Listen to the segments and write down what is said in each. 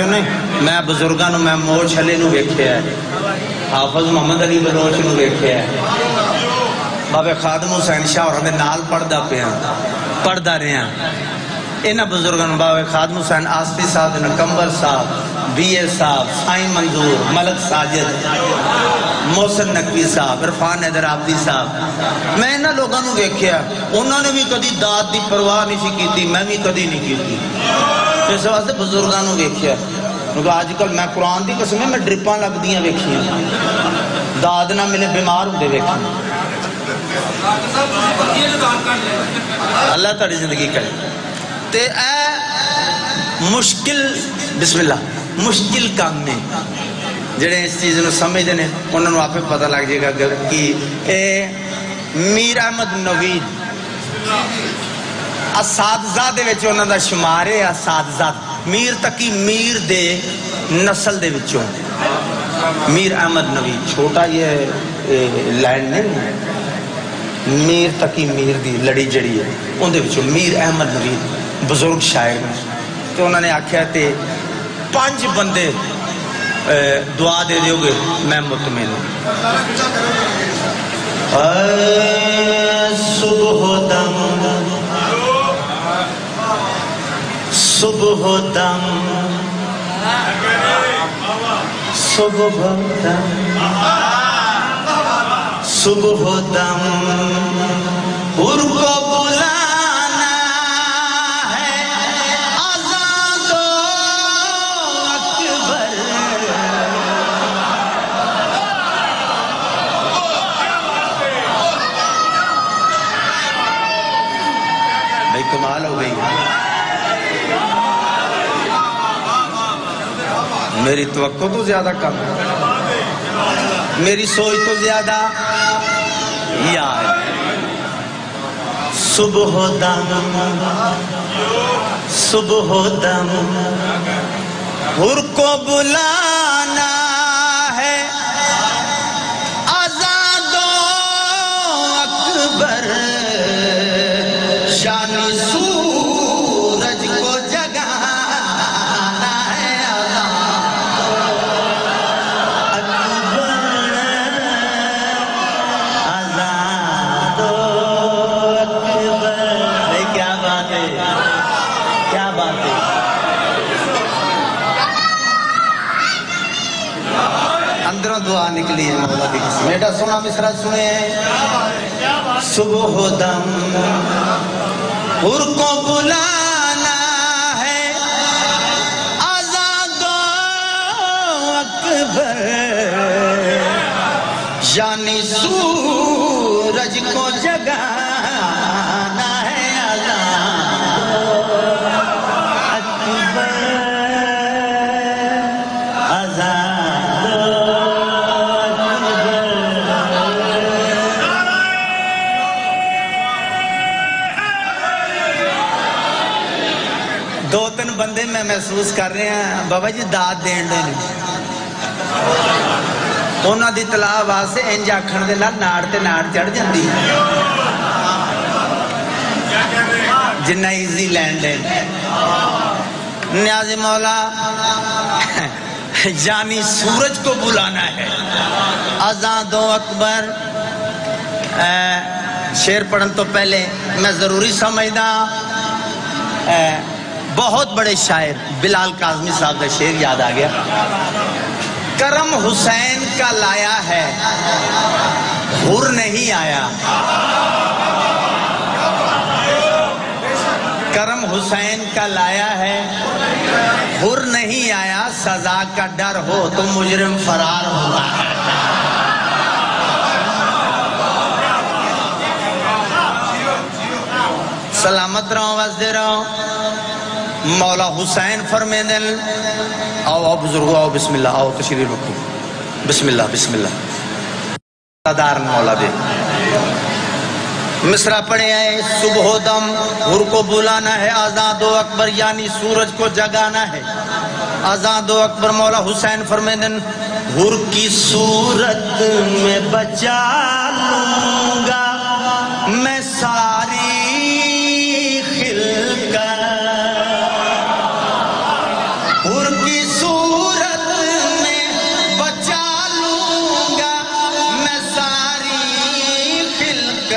میں بزرگاں میں موچ علی نو ویکھیا ہے، حافظ محمد علی بلوچ نو ویکھیا ہے، بابے خادم حسین شاہ اور ہمیں نال پڑھدا رہے ہیں انہاں بزرگاں نو بابے خادم حسین آسفی صاحب نکمبر صاحب بی اے صاحب سائیں منظور ملک ساجد محسن نقوی صاحب عرفان حیدر عابدی صاحب میں انہاں لوگاں نو ویکھیا انہوں نے بھی کدی داد دی پرواہ نہیں کیتی میں بھی کدی نہیں کیتی اس واسطے بزرگاں نو ویکھیا کیونکہ آج کل میں قرآن دی قسم ہے میں ڈرپاں لگ دیاں ویکھیاں داد نہ ملے بیمار ہوندے ویکھیاں اللہ تعالی زندگی کرے تے اے مشکل بسم اللہ مشکل کام میں جڑے اس چیز نو سمجھ دینے انہوں نے آپ پتہ لگ جائے گا کہ اے میر احمد نوید اساتذہ دے وچ انہوں دا شمار ہے اساتذہ میر تقی میر دے نسل دے وچوں میر احمد نوید چھوٹا یہ لینڈ نہیں میر تقی میر دی لڑی جڑی ہے ان دے وچوں میر احمد نوید بزرگ شاعر ہیں تو انہوں نے آکھیا تے 5 بندے دعا دے دیو گے میں مطمئن ہوں صبح دم صبح دم صبح دم صبح دم حر کو بلانا ہے اذان دو اکبر بھائی کمال ہو گئی میری توقع تو زیادہ کم میری سوچ تو زیادہ یاد صبح دم صبح دم حر کو بلانا ہے اذان دو اکبر شان سورج کو جگانا ہے اذان دو اکبر کیا بات ہے کیا بات ہے اندروں دعا نکلی ہے مولا کی قسم بیٹا سنا مصرع سنے صبح دم حر کو بلانا ہے اذان دو اکبر یعنی سورج کو جگانا ہے اذان دو اکبر اذان دو دو تین بندے میں محسوس کر رہے ہیں بابا جی داد دین دے انہاں دی طلاع واسطے انج آکھن دے نال ناڑ تے ناڑ چڑھ جاندی جنہ ایزی لینڈ ہے نیاز مولا یعنی سورج کو بلانا ہے اذان دو اکبر شعر پڑھن تو پہلے میں ضروری سمجھدا بہت بڑے شاعر بلال کاظمی صاحب کا شعر یاد آ گیا کرم حسین کا لایا ہے حر نہیں آیا کرم حسین کا لایا ہے حر نہیں آیا سزا کا ڈر ہو تو مجرم فرار ہوگا سلامت رہو وزدے رہو مولا حسین فرمیدن آؤ بزرگو آؤ بسم اللہ آؤ تشریف رکھو بسم اللہ دار مولا دے مصرع پڑھے آئے صبح دم حر کو بلانا ہے اذان دو اکبر یعنی سورج کو جگانا ہے اذان دو اکبر مولا حسین فرمیدن حر کی صورت میں بچا لوں گا میں ساری خلقت حر کی صورت میں بچا لوں گا میں ساری خلقت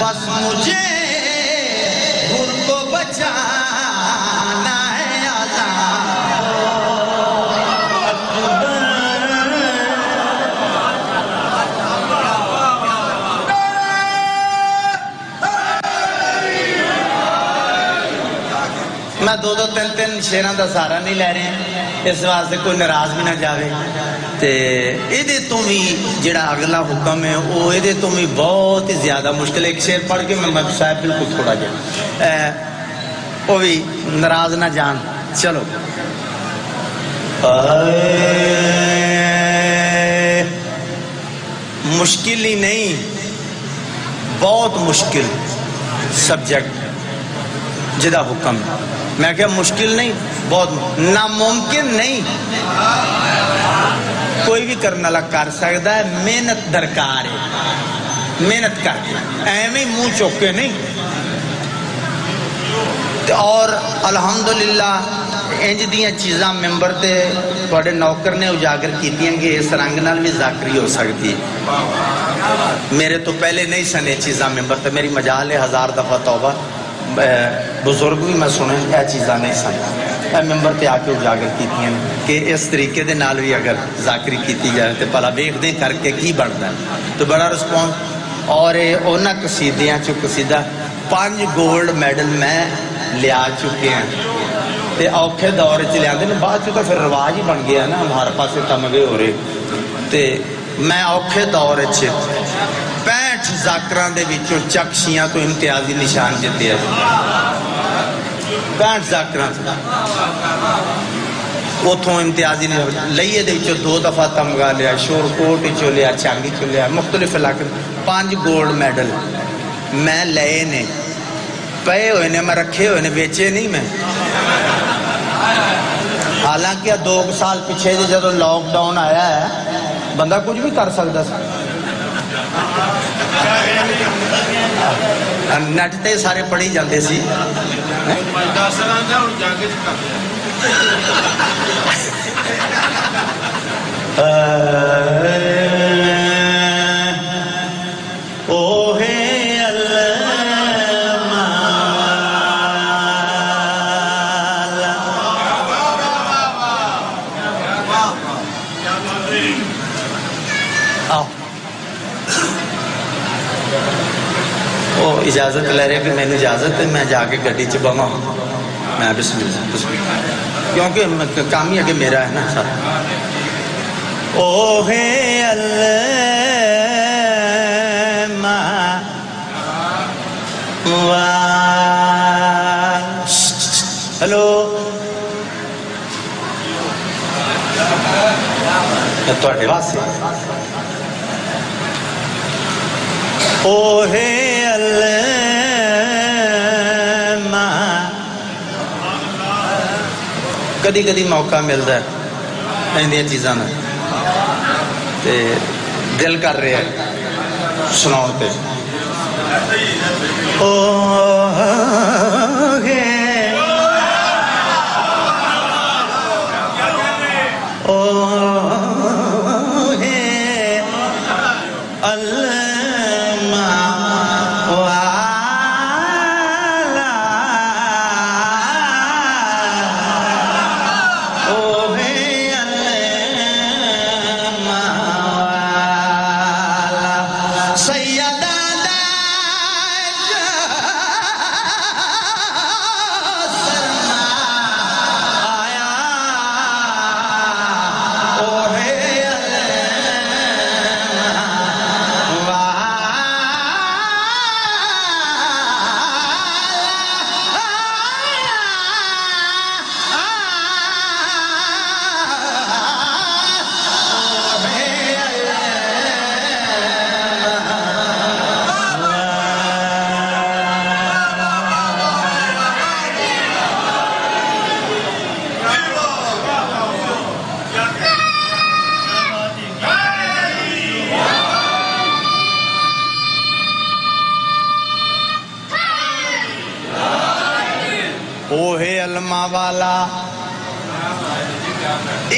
بس مجھے گر کو بچانا ہے میں دو تین شیران دا سہارا نہیں لے رہے ہیں اس واسطے کوئی ناراض بھی نہ جاوے تے ایدے تو بھی جڑا اگلا حکم ہے وہ ایدے تو بھی بہت ہی زیادہ مشکل ہے ایک شیر پڑھ کے میں صاحب بالکل تھوڑا جا وہ بھی ناراض نہ جان چلو مشکل ہی نہیں بہت مشکل سبجیکٹ جدا حکم میں کہا مشکل نہیں بہت ناممکن نہیں کوئی بھی کرنا لگ کر سکتا ہے محنت درکار ہے محنت کر کے ایویں منہ چوکے نہیں اور الحمدللہ انج دیاں چیزاں ممبر تے تھوڑے نوکر نے اجاگر کیتیاں کہ اس رنگ نال بھی ذاکری ہو سکتی ہے میرے تو پہلے نہیں سن یہ چیزاں ممبر تے میری مجال ہے 1000 دفعہ توبہ بزرگ بھی میں سنے یہ چیزاں نہیں سن ممبر تے آ کے اجاگر کیتیاں کہ اس طریقے دے نال بھی اگر ذاکری کیتی جائے تو پہلا ویکھ دیں کر کے کی بڑھتا ہے تو بڑا رسپونس اور انہاں قصیدیاں چو قصیدہ 5 گولڈ میڈل میں لیا چکے ہیں تے اوکھے دور چلے آتے ہیں بعد چکا پھر رواج ہی بن گیا نا ہمارے پاس تمغے ہو رہے تے میں اوکھے دور 65 ذاکران دے وچوں چکشیاں تو امتیازی نشان جتے ہیں 65 ذاکران اتھوں امتیازی نشان لئیے دے وچوں 2 دفعہ تمغہ لیا شور کوٹ چو لیا چانگی چو لیا مختلف علاقے 5 گولڈ میڈل میں لئے نے پے ہوئے نے میں رکھے ہوئے نے بیچے نہیں میں حالانکہ 2 سال پیچھے جب لاک ڈاؤن آیا ہے بندہ کچھ بھی کر سکتا سا نیٹ تے سارے پڑھی جاندے سی اجازت لے رہے کہ میں نے اجازت ہے میں جا کے گڈی چ بواں میں بسم اللہ کیونکہ کام ہی ہے کہ میرا ہے نا سر اوہ علامہ ہلو تواڈے واسطے اوہ کدی کدی موقع ملتا ہے ایندیاں چیزاں نا تے دل کر رہے ہیں سناؤ تے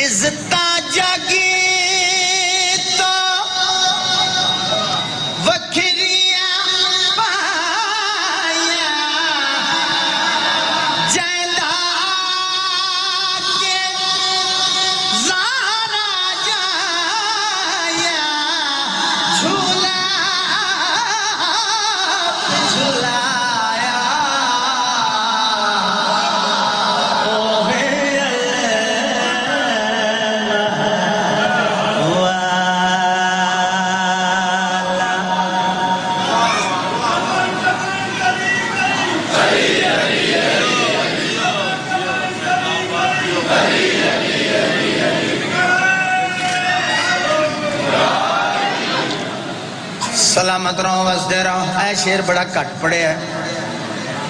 عزت جاگی تو وکھریاں پایا جیندہ کے زارا جایا جھولا جھولایا سلامت رہو وسدے رہو. اے شیر بڑا کٹ پڑے ہے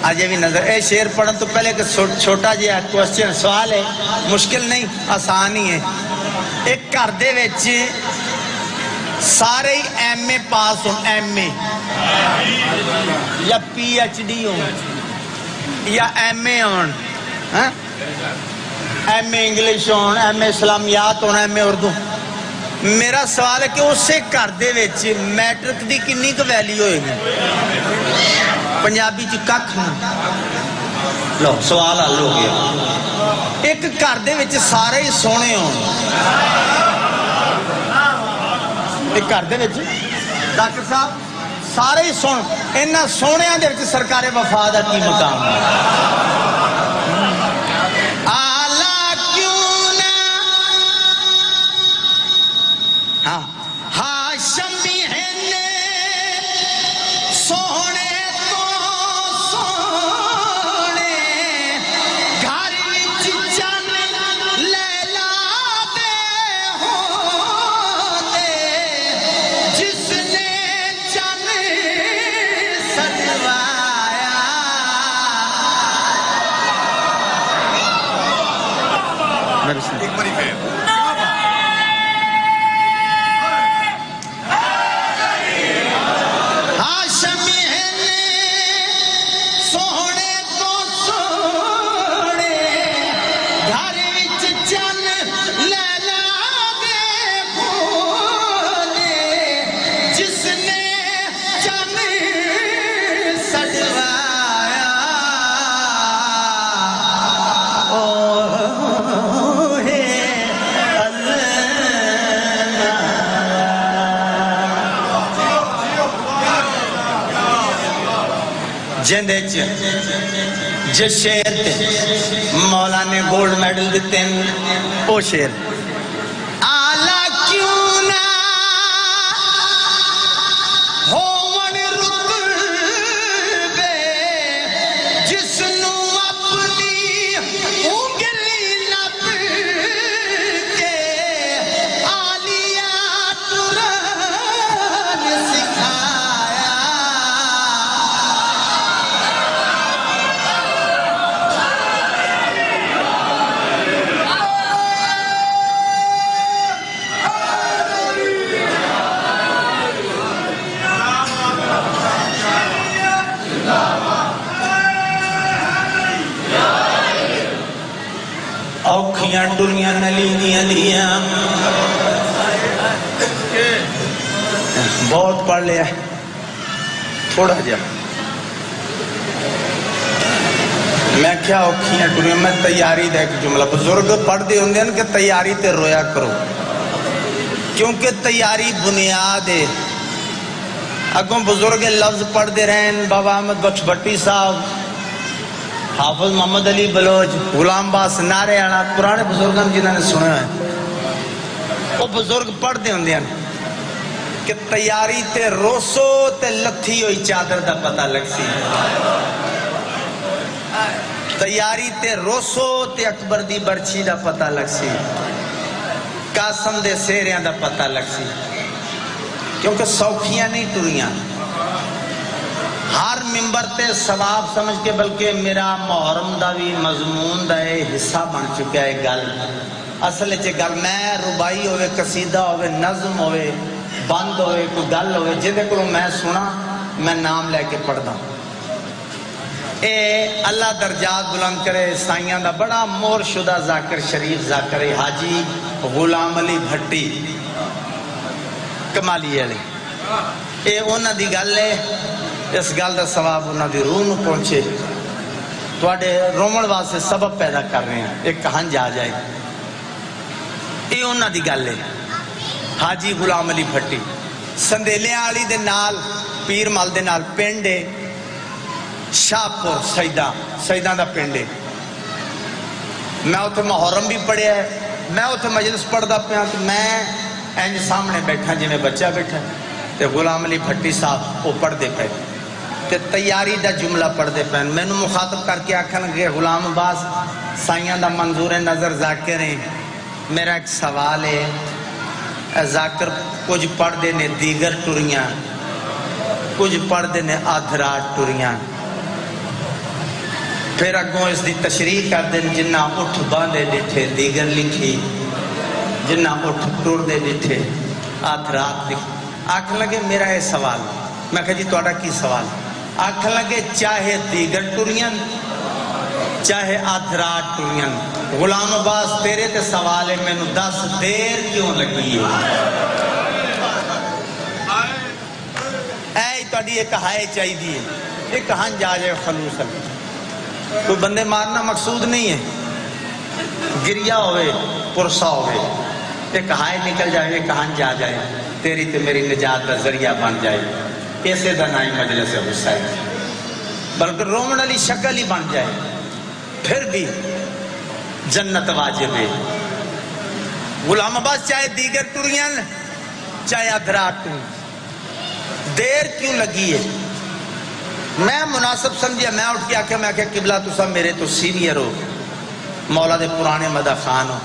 آج بھی نظر. اے شیر پڑھن تو پہلے کہ چھوٹا جی کوسچن سوال ہے, مشکل نہیں آسان ہی ہے. ایک گھر دے وچ سارے ایم اے پاس ہوں, ایم اے یا پی ایچ ڈی ہوں یا ایم اے ہون, ایم اے انگلش ہون, ایم اے اسلامیات ہون, ایم اے اردو. میرا سوال ہے کہ اسے گھر دے وچ میٹرک دی کنی کو ویلیو ہوئے گی؟ پنجابی چ ککھ نہیں. لو سوال حل ہو گیا. ایک گھر دے وچ سارے ہی سونے ہون, ایک گھر دے وچ ڈاکٹر صاحب سارے ہی سن, انہاں سونیاں دے وچ سرکار وفا دا کی مقام ہے؟ جس شیر تے مولا نے گولڈ میڈل دیتے ہیں وہ شیر آلہ کیوں نہ ہون رتبے جس نو اپنی انگلی نپ کے آلیات قرآن سکھایا. اوکھیاں ٹریاں نلیاں دیاں بہت پڑھ لیا تھوڑا جا. میں کیا اوکھیاں ٹریاں, میں تیاری دے کے جملہ بزرگ پڑھ دے ہوندے ہیں کہ تیاری تے رویا کرو, کیونکہ تیاری بنیاد ہے. اگوں بزرگ لفظ پڑھ دے رہے ہیں, بابا احمد بخش بھٹی صاحب, حافظ محمد علی بلوچ, غلام باس نعرے آنا, پرانے بزرگوں جنہوں نے سنے ہیں وہ بزرگ پڑھ دے ہوندے ہیں کہ تیاری تے روسو تے لتھی ہوئی چادر دا پتہ لگ سی. تیاری تے روسو تے اکبر دی برچی دا پتہ لگ سی, قاسم دے سیریاں دا پتہ لگ سی, کیونکہ سوکھیاں نہیں ٹریاں. ہر ممبر تے ثواب سمجھ کے بلکہ میرا محرم دا بھی مضمون دا حصہ بن چکا ہے گل. اصل چے گل میں ربائی ہوئے, قصیدہ ہوئے, نظم ہوئے, بند ہوئے, کوئی گل ہوئے, جدے کو میں سنا میں نام لے کے پڑھ دا. اے اللہ درجات بلند کرے سائیاں دا بڑا مور شدہ ذاکر شریف ذاکر حاجی غلام علی بھٹی کمالی علی اے انہاں دی گل ہے اس گل دا ثواب انہاں دی روح نو پہنچے تواڈے رومن واسطے سبب پیدا کر رہے ہیں ایک کہانج آ جائے اے انہاں دی گل ہے حاجی غلام علی بھٹی سندیلیاں والی دے نال پیر مل دے نال پنڈ ہے شاہپور سیداں دا پنڈ ہے میں اتھے محرم بھی پڑھیا ہے میں اتھے مجلس پڑھدا پیا تو میں اینج سامنے بیٹھا جی میں بچہ بیٹھا تے غلام علی بھٹی صاحب وہ پڑھ دے پے تے تیاری دا جملہ پڑھ دے پے میں نو مخاطب کر کے آکھن گے غلام عباس سائیاں دا منظور نظر ذاکر ہیں میرا ایک سوال ہے ذاکر کچھ پڑھ دے نے دیگر ٹریاں کچھ پڑھ دے نے آدھرات ٹریاں پھر اگوں اس دی تشریح کر دیں جنہ اٹھ باندے ڈٹھے دیگر لکھی جنہ اٹھ ٹور دے ڈٹھے آدھرات لکھی آکھ لگے میرا یہ سوال میں کہا جی توڑا کی سوال آکھ لگے چاہے دیگر ٹریاں چاہے آدھرات ٹریاں غلام عباس تیرے تے سوال ہے میں نو 10 دیر کیوں لگی ہے اے تو یہ کہائے چاہی دیئے یہ کہاں جا جائے خلوص ہے کوئی بندے مارنا مقصود نہیں ہے گریا ہوئے پرسا ہوئے یہ کہائے نکل جائے یہ کہاں جا جائے تیری تے میری نجات کا ذریعہ بن جائے ایسے دا نائی مجلس غصہ ہے بلکہ رومن علی شکل ہی بن جائے پھر بھی جنت واجب ہے غلام عباس چاہے دیگر ٹریاں چاہے ادھرات ٹریاں دیر کیوں لگی ہے میں مناسب سمجھیا میں اٹھ کے آکھا میں آکھا قبلہ تسا میرے تو سینئر ہو مولا دے پرانے مدہ خان ہو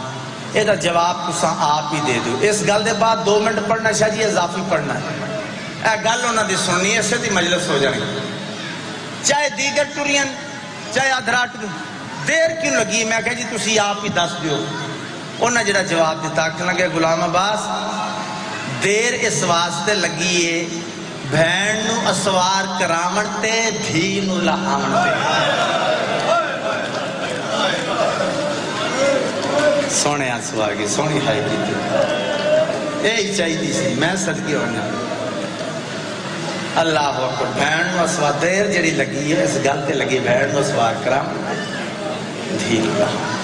اے دا جواب تسا آپ ہی دے دو اس گل دے بعد 2 منٹ پڑھنا شاہ جی اضافی پڑھنا ہے اے گل ہونا دی سننی ہے اس سے دی مجلس ہو جائے چاہے دیگر ٹریاں چاہے ادھرات ٹریاں دیر کیوں لگی میں کہا جی تسی آپ ہی دس دیو انہاں جڑا جواب دیتا کہ لگے غلام عباس دیر اس واسطے لگی ہے بھین نو اسوار کرامن تے دھی نو لہامن تے سونے آنسو آگے سونی ہائی کی تے یہی چاہی دی سی میں صدقی ہونا اللہ اکبر بھین نو اسوار دیر جڑی لگی ہے اس گل تے لگی بھین نو اسوار کرامن دھی نو لہامن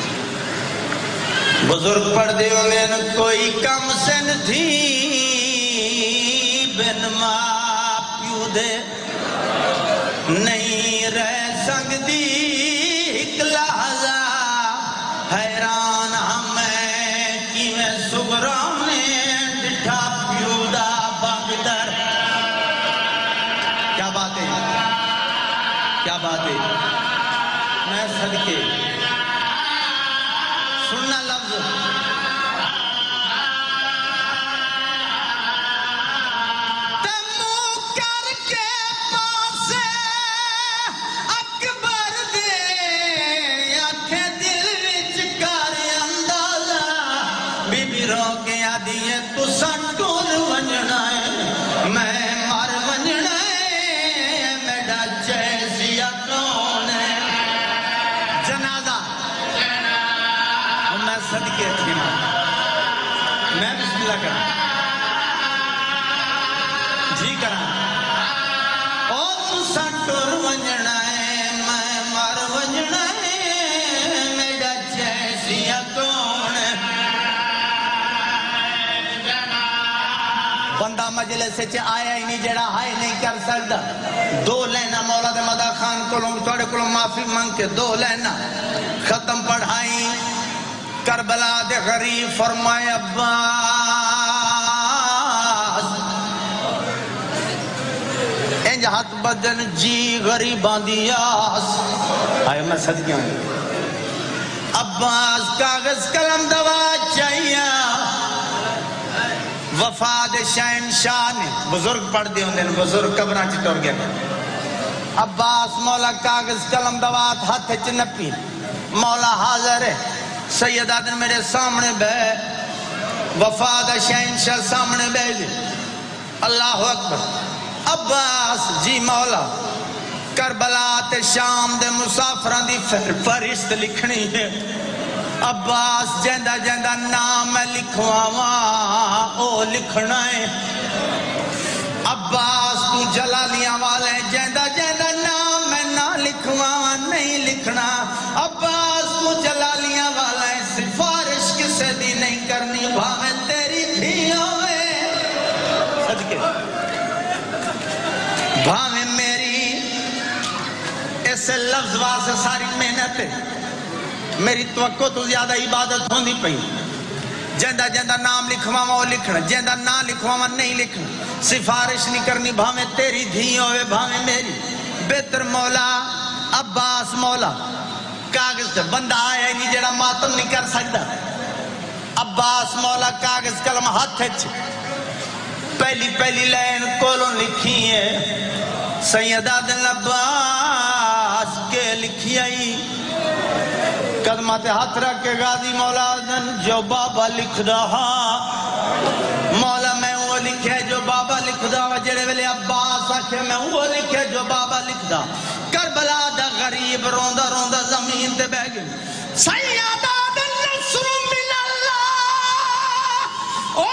بزرگ پڑھ دیو میں کوئی کم سن تھی بن ماں پیو دے نہیں رہ سکتی ایک لحظہ حیران ہمیں کیویں سگرام نے ڈٹھا پیو دا بغدر کیا بات ہے کیا بات ہے میں صدقے سننا لفظ صدقے تھی میں بسم اللہ کروں جی کروں او تسا ٹر ونجنا ہے میں مر ونجنا ہے میرا جیسیا کون بندہ مجلس سے آیا ہی نہیں جڑا ہائے نہیں کر سکتا 2 لینا مولا دے مدہ خان کولوں توڑے کولوں معافی مانگ کے 2 لینا ختم پڑھائی کربلا دے غریب فرمائے عباس انج ہاتھ بدن جی غریبان دیاس آئے میں صدقے ہوں عباس کاغذ قلم دوا چاہیے وفاد شہنشاہ نے بزرگ پڑھ دی ہوں بزرگ قبران چٹور گیا عباس مولا کاغذ قلم دوات ہاتھ چنپی مولا حاضر ہے سید آدن میرے سامنے بے وفاد شہنشاہ سامنے بے اللہ اکبر عباس جی مولا کربلا تے شام دے مسافران دی فہرست لکھنی ہے عباس جیندہ جیندہ نام میں لکھواں او لکھنا ہے عباس تو جلالیاں والے جیندہ جیندہ نام میں نہ لکھواں نہیں لکھنا عباس تو جلالیاں والے سفارش کسے دی نہیں کرنی بھاویں تیری بھی ہوئے صدقے بھاویں میری اس لفظ واسے ساری محنت ہے میری توقع تو زیادہ عبادت ہوندی پئی جیندہ جیندہ نام لکھواں وہ لکھنا جیندہ نہ لکھواں نہیں لکھنا سفارش نہیں کرنی بھاویں تیری دھی ہوئے بھاویں میری بہتر مولا عباس مولا کاغذ سے بندہ آیا نہیں جڑا ماتم نہیں کر سکتا عباس مولا کاغذ کلم ہاتھ پہلی لین کولوں لکھی ہے سیدہ دل عباس کے لکھی آئی قدمات ہاتھ رکھ کے غازی مولا دن جو بابا لکھ رہا مولا میں وہ لکھے جو بابا لکھ دا جڑے ویلے عباس آکھے میں وہ لکھے جو بابا لکھ دا کربلا دا غریب روندہ روندہ زمین تے بہ گئے سیدہ دل نصر من اللہ او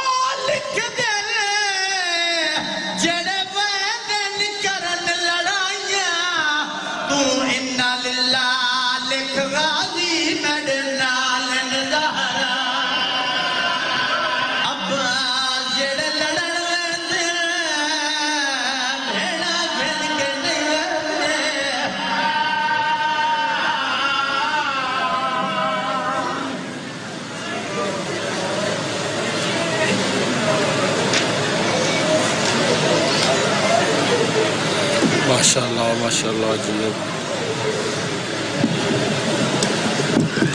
لکھ دے جڑے ویدن کرن لڑائیاں تو انہا للہ لکھ غازی میڈے نالن دہرا عباس جڑے لڑن ویندے بھیڑا پھر کے نہیں ویندے ماشاءاللہ ماشاءاللہ جنب